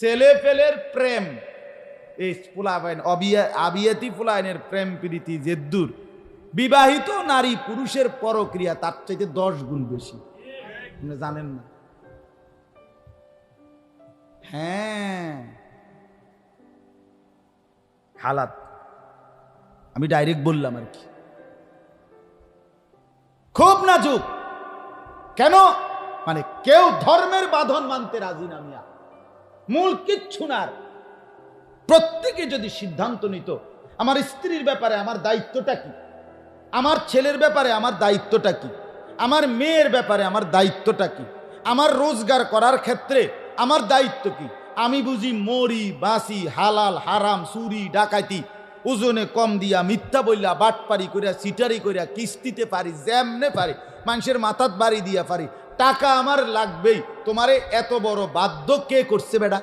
ছেলে পেলের প্রেম, এই ফুলাবাইন আবিয়াতি ফুলাইনের প্রেম প্রীতি জেদ্দুর, বিবাহিত নারী পুরুষের পরক্রিয়া তার চাইতে 10 গুণ বেশি। আপনি জানেন না? হ্যাঁ, হালাত আমি ডাইরেক্ট বললাম আর কি, খুব নাজুক। কেন? মানে কেউ ধর্মের বাঁধন মানতে রাজি না মিয়া, মূল কিচ্ছু না। প্রত্যেকে যদি সিদ্ধান্ত নিত আমার স্ত্রীর ব্যাপারে আমার দায়িত্বটা কি, আমার ছেলের ব্যাপারে আমার দায়িত্বটা কি, আমার মেয়ের ব্যাপারে আমার দায়িত্বটা কি, আমার রোজগার করার ক্ষেত্রে আমার দায়িত্ব কি, আমি বুঝি মরি বাসি হালাল হারাম চুরি ডাকাতি ওজনে কম দিয়া মিথ্যা বইলা বাটপারি করিয়া সিটারি করিয়া কিস্তিতে পারি, যেমনে পারি মানুষের মাথাত বাড়ি দিয়া পারি, টাকা আমার লাগবেই। তোমারে এত বড় বাধ্য কে করছে বেটা?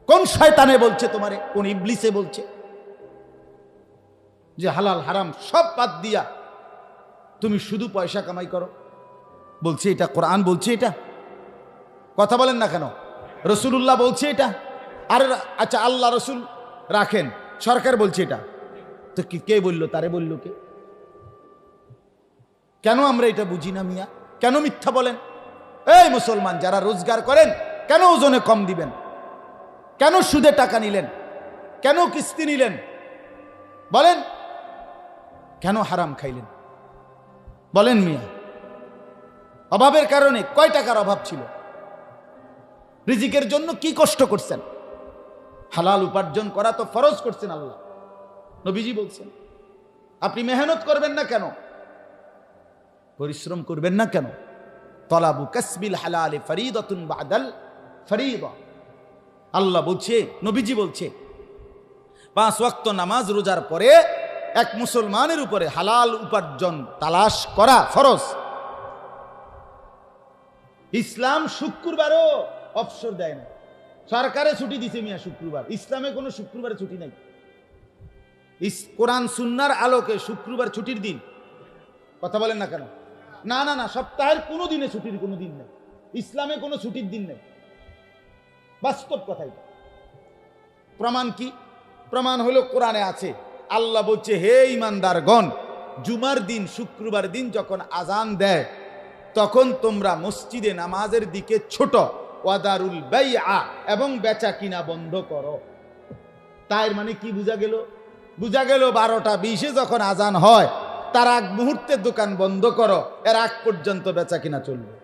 কোন শয়তানে বলছে তোমারে? কোন ইবলিসে বলছে যে হালাল হারাম সব বাদ দিয়া তুমি শুধু পয়সা কামাই করো? বলছে এটা কোরআন বলছে? এটা কথা বলেন না কেন? রসুলুল্লাহ বলছে এটা? আর আচ্ছা, আল্লাহ রসুল রাখেন, সরকার বলছে এটা, তো কে বললো? তারে বললো কে? কেন আমরা এটা বুঝি না মিয়া? কেন মিথ্যা বলেন? এই মুসলমান যারা রোজগার করেন, কেন ওজনে কম দিবেন? কেন সুদে টাকা নিলেন? কেন কিস্তি নিলেন? বলেন, কেন হারাম খাইলেন? বলেন মিয়া। অভাবের কারণে কয় টাকার অভাব ছিল? রিজিকের জন্য কি কষ্ট করছেন? হালাল উপার্জন করা তো ফরজ করছেন আল্লাহ, নবীজি বলছেন। আপনি মেহনত করবেন না কেন? পরিশ্রম করবেন না কেন? তলাবু কাসবিল হালাল ফরিদাতুন বাদাল ফরিদা। আল্লাহ বলছে, নবীজি বলছে, 5 ওয়াক্ত নামাজ রোজার পরে এক মুসলমানের উপরে হালাল উপার্জন তালাশ করা ফরজ। ইসলাম শুক্রবারও অবসর দেয় না। সরকারে ছুটি দিছে মিয়া শুক্রবার, ইসলামে কোনো শুক্রবারে ছুটি নাই। কোরআন সুন্নাহর আলোকে শুক্রবার ছুটির দিন। কথা বলেন না কেন? না না না, সপ্তাহের কোনো দিনে ছুটির কোনো দিন নেই, ইসলামে কোনো ছুটির দিন নেই। বাস্তব কথাই। প্রমাণ কি? প্রমাণ হলো কোরআনে আছে, আল্লাহ বলছে, হে ঈমানদারগণ, জুমার দিন শুক্রবার দিন যখন আজান দেয় তখন তোমরা মসজিদে নামাজের দিকে ছোট, ওয়াদারুল বাইআ, এবং বেচা কিনা বন্ধ করো। তাই মানে কি বুঝা গেল? বুঝা গেল 12টা 20-এ যখন আজান হয় তার আগ মুহূর্তে দোকান বন্ধ করো, এর আগ পর্যন্ত বেচা কিনা চলবে।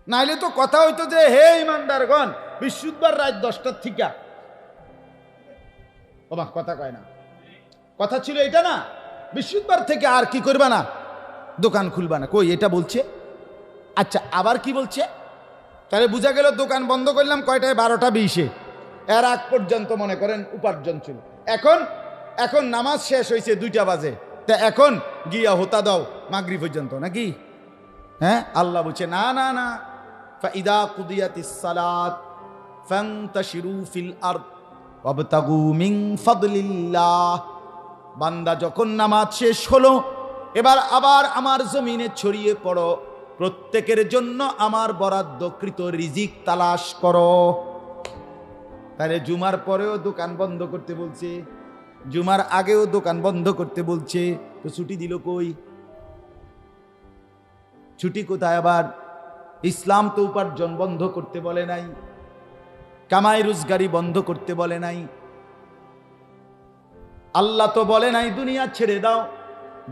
নাইলে তো কথা হইতো যে হে ঈমানদারগণ, বৃহস্পতিবার রাত 10টার থেকে, ওমা কথা কয় না, কথা ছিল এটা না, বৃহস্পতিবার থেকে আর কি করবা না, দোকান খুলবা না। কই এটা বলছে? আচ্ছা, আবার কি বলছে? তাহলে বুঝা গেল দোকান বন্ধ করলাম কয়টায়? 12টা 20-এ, এর আগ পর্যন্ত মনে করেন উপার্জন ছিল। এখন নামাজ শেষ হয়েছে 2টা বাজে, তা এখন গিয়া হোতা দাও মাগরিব পর্যন্ত নাকি? হ্যাঁ, আল্লাহ বলছে না না না, ফাইদা কুদিয়াতিস সালাত ফান্তাশিরু ফিল আরদ ওয়াবতাগু মিন ফাদলিল্লাহ। বান্দা যখন নামাজ শেষ হলো, এবার আবার আমার জমিনে ছড়িয়ে পড়ো, প্রত্যেকের জন্য আমার বরাদ্দকৃত রিজিক তালাশ করো। তাহলে জুমার পরেও দোকান বন্ধ করতে বলছে, জুমার আগেও দোকান বন্ধ করতে বলছে, তো ছুটি দিল কই? ছুটি কোথায় আবার? ইসলাম তো উপার্জন বন্ধ করতে বলে নাই, কামাই রোজগারি বন্ধ করতে বলে নাই। আল্লাহ তো বলে নাই দুনিয়া ছেড়ে দাও,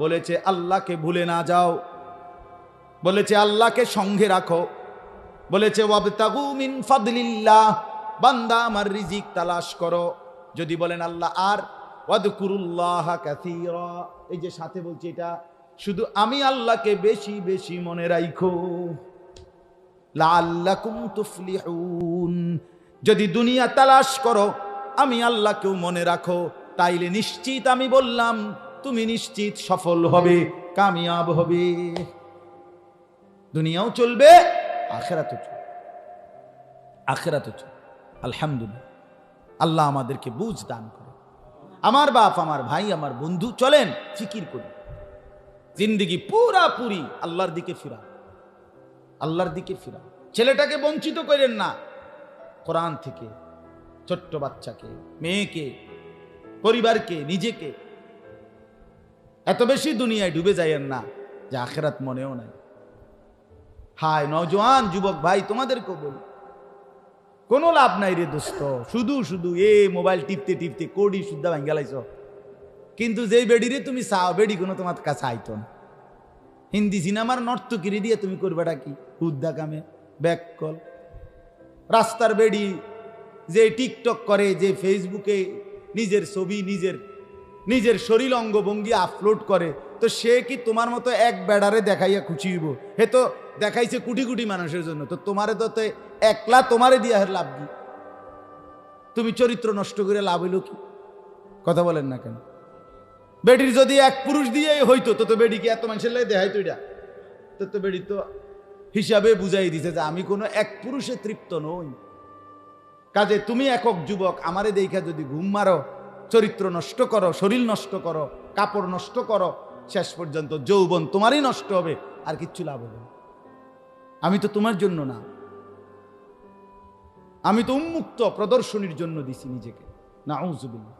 বলেছে আল্লাহকে ভুলে না যাও, বলেছে আল্লাহকে সঙ্গে রাখো, বলেছে ওয়াবতাগু মিন ফাদলিল্লাহ, বান্দা আমার রিজিক তালাশ করো। যদি বলেন আল্লাহ আর ওয়াদকুরুল্লাহ কাসীরা, এই যে সাথে বলছে এটা শুধু আমি আল্লাহকে বেশি বেশি মনে রাখো, লাআল্লাকুম তুফলিহুন। যদি দুনিয়া তালাশ করো, আমি আল্লাহকেও মনে রাখো, তাইলে নিশ্চিত আমি বললাম তুমি নিশ্চিত সফল হবে, কামিয়াব হবে। দুনিয়াও চলবে, আখিরাতও চলবে, আখিরাতও চলবে। আলহামদুলিল্লাহ, আল্লাহ আমাদেরকে বুঝ দান করে। আমার বাপ, আমার ভাই, আমার বন্ধু, চলেন ফিকির করি, জিন্দেগি পুরাপুরি আল্লাহর দিকে ফিরা, আল্লাহর দিকে ফিরা। ছেলেটাকে বঞ্চিত করেন না কোরআন থেকে, ছোট্ট বাচ্চাকে, মেয়েকে, পরিবারকে, নিজেকে। এত বেশি দুনিয়ায় ডুবে যাইয়েন না যে আখেরাত মনেও নাই। হায় নওজোয়ান যুবক ভাই, তোমাদেরকে বলি, কোনো লাভ নাই রে দোস্ত। শুধু শুধু মোবাইল টিপতে টিপতে কোডি শুদ্ধা ভাঙ্গালাইছ, কিন্তু যেই বেডিরে তুমি চাও, বেডি কোনো তোমার কাছে আইতো না। হিন্দি সিনেমার নর্তকিরি দিয়ে তুমি করবেটা কি? হুদ্দা কামে ব্যাক কল। রাস্তার বেডি যে টিকটক করে, যে ফেসবুকে নিজের ছবি, নিজের শরীর অঙ্গভঙ্গি আপলোড করে, তো সে কি তোমার মতো এক বেড়ারে দেখাইয়া খুশি হইব? হে তো দেখাইছে কোটি কোটি মানুষের জন্য, তো তোমারে তো একলা তোমারে দিয়া লাভ কি? তুমি চরিত্র নষ্ট করে লাভ হইল কি? কথা বলেন না কেন? বেডির যদি এক পুরুষ দিয়ে হইতো, তো বেডিকে এত মানুষের লাগে দেখাইতো? এটা তো বেডি তো হিসাবে বুঝাই দিছে যে আমি কোনো এক পুরুষে তৃপ্ত নই। কাজে তুমি একক যুবক, আমারে দেখা যদি ঘুম মারো, চরিত্র নষ্ট করো, শরীর নষ্ট করো, কাপড় নষ্ট করো, শেষ পর্যন্ত যৌবন তোমারই নষ্ট হবে, আর কিচ্ছু লাভ হবে না। আমি তো তোমার জন্য না, আমি তো উন্মুক্ত প্রদর্শনীর জন্য দিছি নিজেকে। নাউযুবিল্লাহ।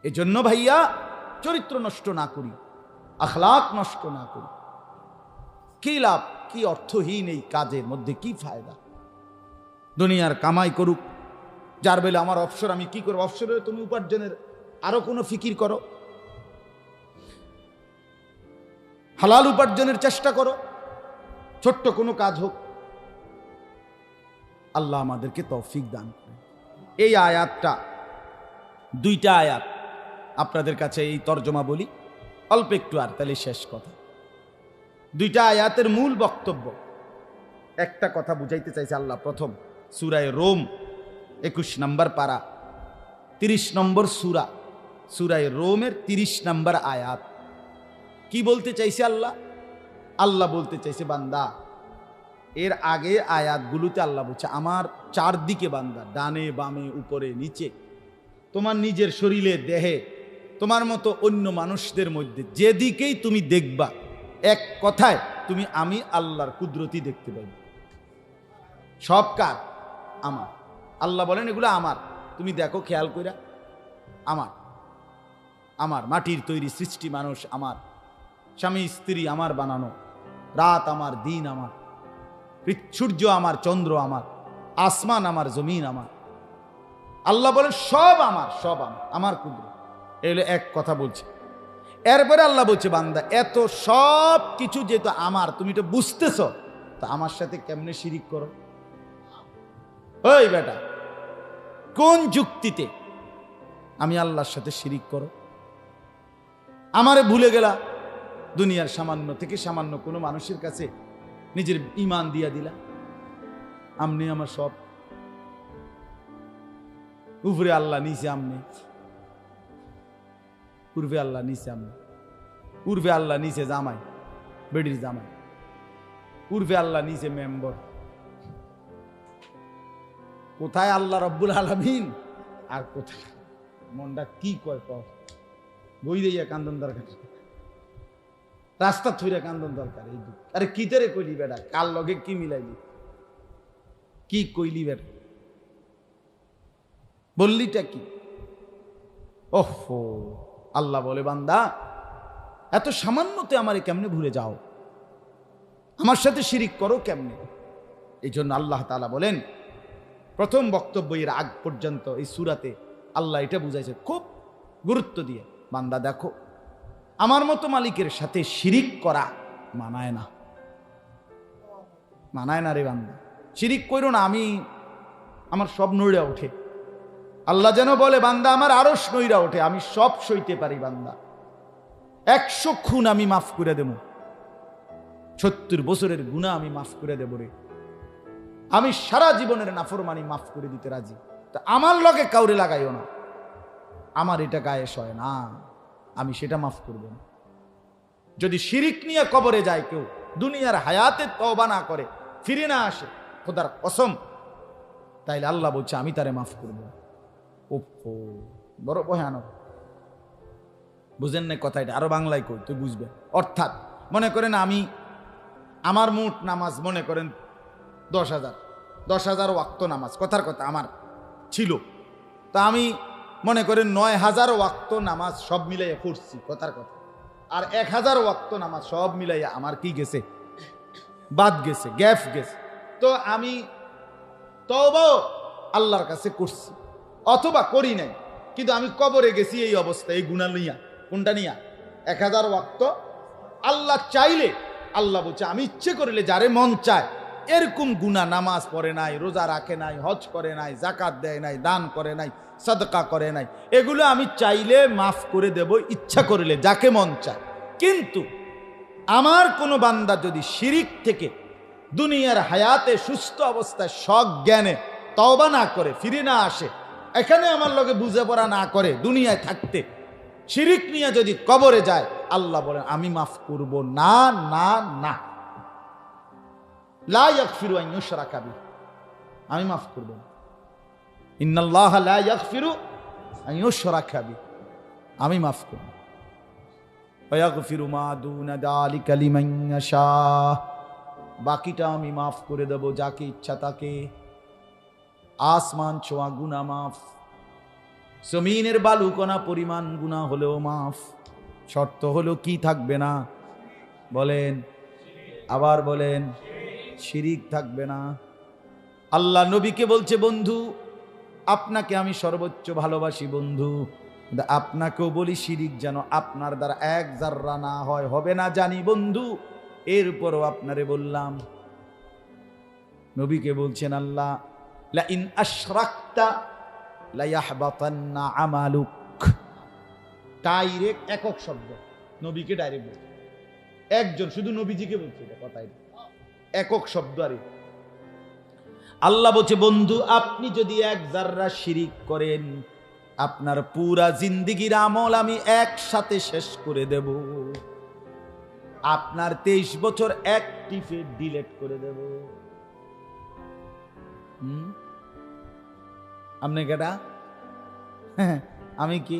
এজন্য ভাইয়া চরিত্র নষ্ট না করি, আখলাক নষ্ট না করি। কি লাভ? কি অর্থহীন এই কাজের মধ্যে? কি ফায়দা? দুনিয়ার কামাই করুক, যার বেলা আমার অবসর, আমি কি করবো? অবসরে তুমি উপার্জনের আরো কোনো ফিকির করো, হালাল উপার্জনের চেষ্টা করো, ছোট্ট কোনো কাজ হোক। আল্লাহ আমাদেরকে তৌফিক দান করে। এই আয়াতটা, দুইটা আয়াত আপনাদের কাছে এই তর্জমা বলি অল্প একটু, আর তাহলে শেষ কথা। দুইটা আয়াতের মূল বক্তব্য, একটা কথা বুঝাইতে চাইছে আল্লাহ। প্রথম সূরায়ে রোম 21 নম্বর পারা, 30 নম্বর সূরা, সূরায়ে রোমের 30 নম্বর আয়াত। কি বলতে চাইছে আল্লাহ? আল্লাহ বলতে চাইছে, বান্দা, এর আগে আয়াতগুলোতে আল্লাহ বলছে আমার চারদিকে বান্দা, ডানে বামে উপরে নিচে, তোমার নিজের শরীরে, দেহে, তোমার মতো অন্য মানুষদের মধ্যে যেদিকেই তুমি দেখবা, এক কথায় তুমি আমি আল্লাহর কুদরতি দেখতে পাবে। সব কার? আমার। আল্লাহ বলেন এগুলো আমার, তুমি দেখো খেয়াল কইরা। আমার মাটির তৈরি সৃষ্টি মানুষ আমার, স্বামী স্ত্রী আমার বানানো, রাত আমার, দিন আমার, সূর্য আমার, চন্দ্র আমার, আসমান আমার, জমিন আমার। আল্লাহ বলেন সব আমার, সব আমার কুদরত। এগুলো এক কথা বলছে। এরপরে আল্লাহ বলছে, বান্দা, এত সব কিছু যেহেতু আমার, তুমি তো বুঝতেছ, তা আমার সাথে কেমনে শিরিক করো? ওই বেটা, কোন যুক্তিতে আমি আল্লাহর সাথে শিরিক করো? আমারে ভুলে গেলা, দুনিয়ার সামান্য থেকে সামান্য কোনো মানুষের কাছে নিজের ঈমান দিয়া দিলা, আমনি আমার সব। উপরে আল্লাহ, নিচে আমনে। পূর্বে আল্লাহ, নিচে আমনে। পূর্বে আল্লাহ, নিচে জামাই, বেডির জামাই। পূর্বে আল্লাহ, নিচে মেম্বার। কোথায় আল্লাহ রব্বুল আলামিন আর কোথায়? মনটা কি কয় কর? বই দিয়া কান্দন দরকার, রাস্তা থুইরা কান্দন দরকার। এই দুঃখ, আরে কি তেরে কইলি বেটা? কার লগে কি মিলাইলি? কি কইলি বেটা? বললিটা কি? ওহো, আল্লাহ বলে, বান্দা, এত সামান্যতে আমারে কেমনে ভুলে যাও? আমার সাথে শিরিক করো কেমনে? এই জন্য আল্লাহ তাআলা বলেন, প্রথম বক্তব্য এর আগ পর্যন্ত এই সূরাতে আল্লাহ এটা বুঝাইছে খুব গুরুত্ব দিয়ে, বান্দা দেখো, আমার মতো মালিকের সাথে শিরিক করা মানায় না। মানায় না রে বান্দা, শিরিক কইরো না। আমার সব নইরা ওঠে। আল্লাহ যেন বলে, বান্দা, আমার আরশ নইরা ওঠে, আমি সব সইতে পারি। বান্দা, 100 খুন আমি মাফ করে দেব, 70 বছরের গুনাহ আমি মাফ করে দেব রে। আমি সারা জীবনের নাফরমানি মাফ করে দিতে রাজি। তা আমার লগে কাউরে লাগাইও না, আমার এটা গায়ে সয় না, আমি সেটা মাফ করব না। যদি শিরিক নিয়ে কবরে যায় কেউ, দুনিয়ার হায়াতে তওবা না করে, ফিরে না আসে, খোদার কসম, তাইলে আল্লাহ বলছে আমি তারে মাফ করব। ওপো, বড় ভয়ানক। বুঝেন না কথা? এটা আরো বাংলায় কই, তুই বুঝবে। অর্থাৎ মনে করেন আমার মোট নামাজ মনে করেন 10,000, 10,000 ওয়াক্ত নামাজ, কথার কথা আমার ছিল। তা আমি মনে করেন 9,000 ওয়াক্ত নামাজ সব মিলাইয়া পড়ছি, কথার কথা। আর 1,000 ওয়াক্ত নামাজ সব মিলাইয়া আমার কি গেছে, বাদ গেছে, গ্যাপ গেছে। তো আমি তওবা আল্লাহর কাছে করছি, অথবা করি নাই, কিন্তু আমি কবরে গেছি এই অবস্থা, এই গুনাহ নিয়া। কোনটা নিয়া? 1,000 ওয়াক্ত। আল্লাহ চাইলে, আল্লাহ বলছে আমি ইচ্ছে করলে যারে মন চায় এরকম গুনাহ, নামাজ পড়ে নাই, রোজা রাখে নাই, হজ করে নাই, জাকাত দেয় নাই, দান করে নাই, সাদকা করে নাই, এগুলো আমি চাইলে মাফ করে দেব, ইচ্ছা করলে, যাকে মন চায়। কিন্তু আমার কোনো বান্দা যদি শিরিক থেকে দুনিয়ার হায়াতে সুস্থ অবস্থায় সজ্ঞানে তওবা না করে, ফিরে না আসে, এখানে আমার লগে বুঝে পড়া না করে, দুনিয়ায় থাকতে শিরিক নিয়ে যদি কবরে যায়, আল্লাহ বলেন আমি মাফ করব না, না, না। লা ইয়াগফিরু আন ইউশরাকা বিহি, আমি মাফ করব না। ইন্নাল্লাহা লা ইয়াগফিরু আন ইউশরাকা বিহি, আমি মাফ করব। ওয়া ইয়াগফিরু মা দুনা যালিকা লিমান ইয়াশা, বাকিটা আমি মাফ করে দেব যাকে ইচ্ছা তাকে। আসমান ছোঁয়া গুনাহ মাফ, জমিনের বালুকণা পরিমাণ গুনাহ হলেও মাফ। শর্ত হলো কি থাকবে না? বলেন, আবার বলেন, শিরিক থাকবে না। আল্লাহ নবীকে বলছে, বন্ধু আপনাকে আমি সর্বোচ্চ ভালোবাসি বন্ধু, আপনাকেও বলি শিরিক যেন আপনার দ্বারা এক জাররা না হয়, হবে না জানি বন্ধু, এরপরও আপনারে বললাম। নবীকে বলছেন আল্লাহ, লা ইন আশরাকতা লা ইয়াহবাতান্না আমালুক। ডাইরেক্ট একক শব্দ, নবীকে ডাইরেক্ট বলছে, একজন শুধু নবীজিকে বলছে এটা কথাই, একক শব্দ। আরে আল্লাহ বলছে, বন্ধু আপনি যদি এক জাররা শিরিক করেন, আপনার পুরা জিন্দেগির আমল আমি একসাথে শেষ করে দেব, আপনার 23 বছর এক টিপে ডিলিট করে দেব। আপনি কেটা? আমি কি?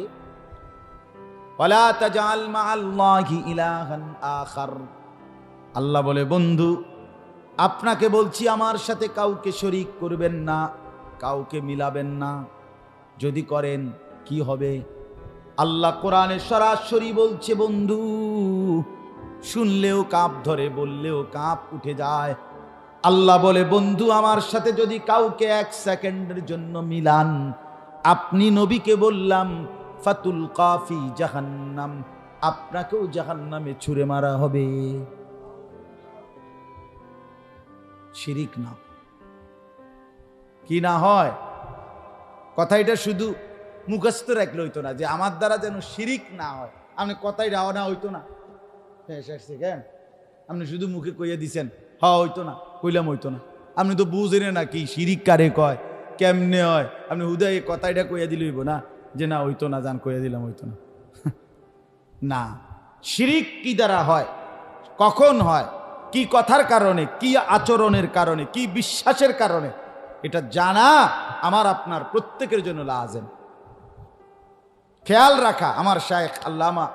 ওয়ালা তাজাল মাআল্লাহি ইলাহান আখার। আল্লাহ বলে, বন্ধু আপনাকে বলছি আমার সাথে কাউকে শরীক করবেন না, কাউকে মিলাবেন না। যদি করেন কি হবে? আল্লাহ কোরআনে সরাসরি বলছে বন্ধু, শুনলেও কাঁপ ধরে, বললেও কাঁপ উঠে যায়। আল্লাহ বলে, বন্ধু আমার সাথে যদি কাউকে 1 সেকেন্ডের জন্য মিলান, আপনি নবীকে বললাম ফাতুল কাফি জাহান্নাম, আপনাকেও জাহান্নামে ছুঁড়ে মারা হবে। শিরিক না, কি না হয়? কথা এটা শুধু মুখস্থ রাখলে হইতো না যে আমার দ্বারা যেন শিরিক না হয়। আপনি কথাই রাওয়া না হইতো না, কেন আপনি শুধু মুখে কইয়া দিছেন, হ্যাঁ হইতো না, কইলাম হইতো না। আপনি তো বুঝেন না কি শিরিক কারে কয়, কেমনে হয়। আপনি হুদায় কথাইটা কইয়া দিলে হইব না যে না হইতো না, জান কইয়া দিলাম হইতো না। না, শিরিক কি দ্বারা হয়, কখন হয়, কি কথার কারণে, কি আচরণের কারণে, কি বিশ্বাসের কারণে, এটা জানা আমার আপনার প্রত্যেকের জন্য লাজেম। খেয়াল রাখা। আমার শায়েখ আল্লামা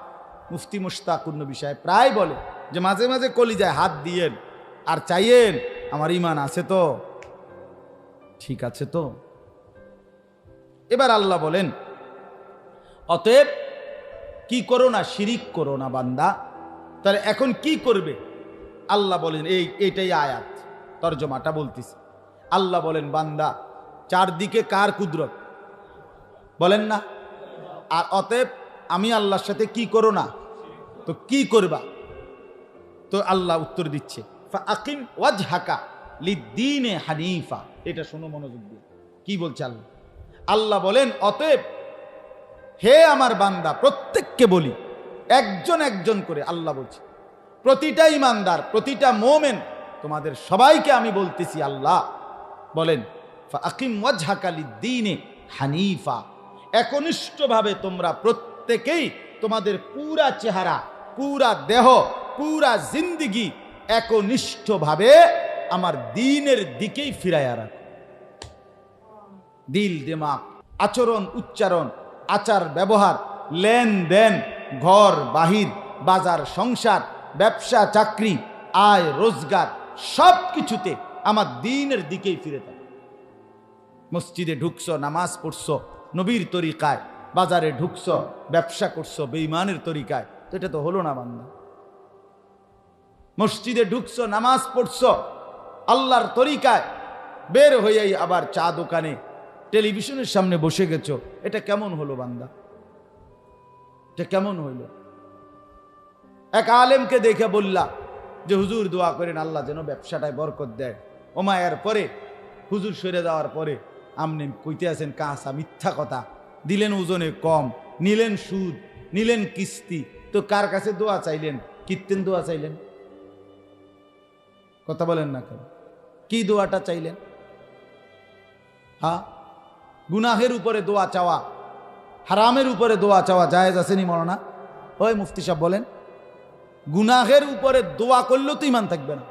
মুফতি মুশতাকুর নবী সাহেব প্রায় বলে যে মাঝে মাঝে কলিজায় হাত দিয়েন আর চাইয়েন আমার ঈমান আছে তো, ঠিক আছে তো। এবার আল্লাহ বলেন, অতএব কি করো না, শিরিক করো না বান্দা। তাহলে এখন কি করবে? আল্লাহ বলেন, এইটাই আয়াত, তরজমাটা বলতেছি। আল্লাহ বলেন, বান্দা চারদিকে কার কুদরত বলেন না, আর অতএব আমি আল্লাহর সাথে কি করো না, তো কি করবা? তো আল্লাহ উত্তর দিচ্ছে, ফাআকিম ওয়াজহাকা লিদ্দীনে হানিফা। এটা শোনো মনোযোগ দিয়ে, কি বলছে আল্লাহ। আল্লাহ বলেন, অতএব হে আমার বান্দা, প্রত্যেককে বলি, একজন একজন করে আল্লাহ বলছে, প্রতিটা ইমানদার, প্রতিটা মোমেন, তোমাদের সবাইকে আমি বলতেছি, আল্লাহ বলেন ফাআকিম ওয়াজহাকা লিদ্দীনে হানিফা, একনিষ্ঠভাবে তোমরা প্রত্যেকেই তোমাদের পুরা চেহারা, পুরা দেহ, পুরা জিন্দিগি একনিষ্ঠভাবে আমার দ্বীনের দিকেই ফিরাইয়া রাখো। দিল, দিমাগ, আচরণ, উচ্চারণ, আচার ব্যবহার, লেনদেন, ঘর বাহির, বাজার সংসার, ব্যবসা চাকরি, আয় রোজগার সব কিছুতে আমার দ্বীনের দিকেই ফিরে থাকে। মসজিদে ঢুকছো, নামাজ পড়ছো নবীর তরিকায়, বাজারে ঢুকছো, ব্যবসা করছো বেঈমানের তরিকায়, তো এটা তো হলো না বান্দা। মসজিদে ঢুকছো, নামাজ পড়ছো আল্লাহর তরিকায়, বের হয়েই আবার চা দোকানে টেলিভিশনের সামনে বসে গেছো, এটা কেমন হলো বান্দা? এটা কেমন হইল? এক আলেমকে দেখে বললা যে হুজুর দোয়া করেন আল্লাহ যেন ব্যবসাটায় বরকত দেয়। ওমায়ের পরে হুজুর সরে যাওয়ার পরে আপনি কইতে আছেন কাঁচা মিথ্যা কথা, দিলেন ওজনে কম, নিলেন সুদ, নিলেন কিস্তি, তো কার কাছে দোয়া চাইলেন? কীর্তেন দোয়া চাইলেন? কথা বলেন না কেন? কি দোয়াটা চাইলেন? হ্যাঁ, গুনাহের উপরে দোয়া চাওয়া, হারামের উপরে দোয়া চাওয়া জায়েজ আসেনি মৌলানা? ওই মুফতি সাহেব বলেন, গুনাহের উপরে দোয়া করলেও তো ইমান থাকবে না।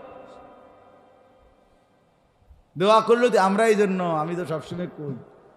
দোয়া করলেও তো আমরা এই জন্য, আমি তো সবসময় কই